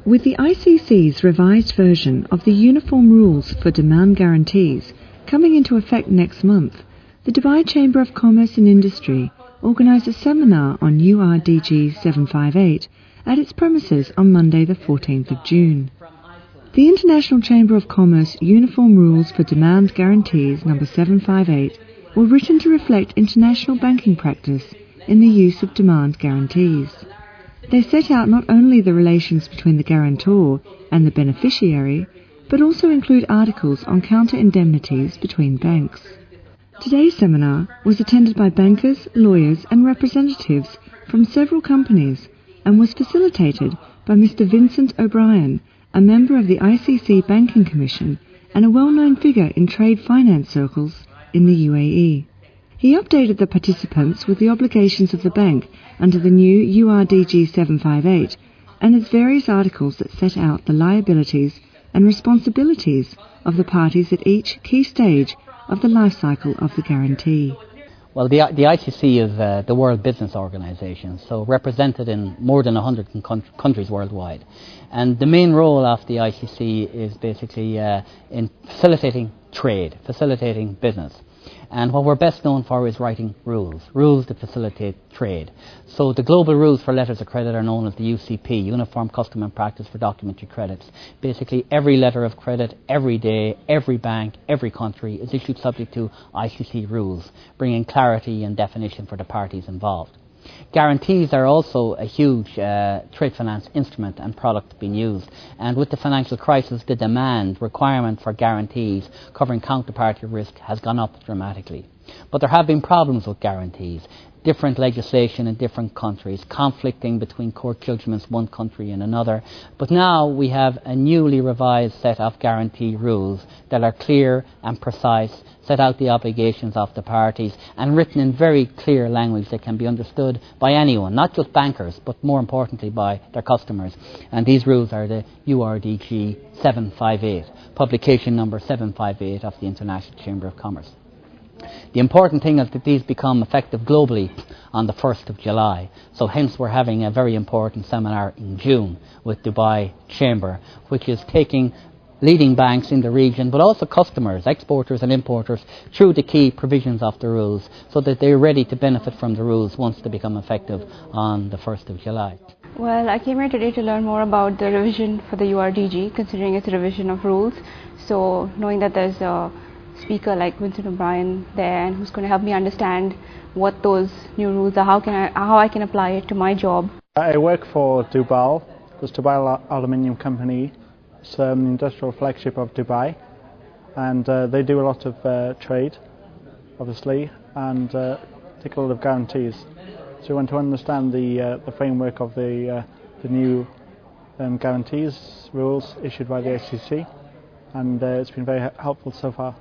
With the ICC's revised version of the Uniform Rules for Demand Guarantees coming into effect next month, the Dubai Chamber of Commerce and Industry organised a seminar on URDG 758 at its premises on Monday the 14th of June. The International Chamber of Commerce Uniform Rules for Demand Guarantees No. 758 were written to reflect international banking practice in the use of demand guarantees. They set out not only the relations between the guarantor and the beneficiary, but also include articles on counter-indemnities between banks. Today's seminar was attended by bankers, lawyers and representatives from several companies and was facilitated by Mr. Vincent O'Brien, a member of the ICC Banking Commission and a well-known figure in trade finance circles in the UAE. He updated the participants with the obligations of the bank under the new URDG 758 and its various articles that set out the liabilities and responsibilities of the parties at each key stage of the life cycle of the guarantee. Well, the ICC is the World Business Organization, so represented in more than 100 countries worldwide. And the main role of the ICC is basically in facilitating trade, facilitating business. And what we're best known for is writing rules to facilitate trade. So the global rules for letters of credit are known as the UCP, Uniform Custom and Practice for Documentary Credits. Basically, every letter of credit, every day, every bank, every country is issued subject to ICC rules, bringing clarity and definition for the parties involved. Guarantees are also a huge trade finance instrument and product being used, and with the financial crisis the demand requirement for guarantees covering counterparty risk has gone up dramatically. But there have been problems with guarantees. Different legislation in different countries, conflicting between court judgments one country and another. But now we have a newly revised set of guarantee rules that are clear and precise, set out the obligations of the parties and written in very clear language that can be understood by anyone, not just bankers, but more importantly by their customers. And these rules are the URDG 758, publication number 758 of the International Chamber of Commerce. The important thing is that these become effective globally on the 1st of July. So hence we're having a very important seminar in June with Dubai Chamber, which is taking leading banks in the region, but also customers, exporters and importers, through the key provisions of the rules so that they're ready to benefit from the rules once they become effective on the 1st of July. Well, I came here today to learn more about the revision for the URDG, considering it's a revision of rules. So knowing that there's a speaker like Vincent O'Brien there and who's going to help me understand what those new rules are, how I can apply it to my job. I work for Dubai, the Dubai Aluminium Company. It's the industrial flagship of Dubai, and they do a lot of trade, obviously, and take a lot of guarantees. So we want to understand the framework of the new guarantees rules issued by the ICC, and it's been very helpful so far.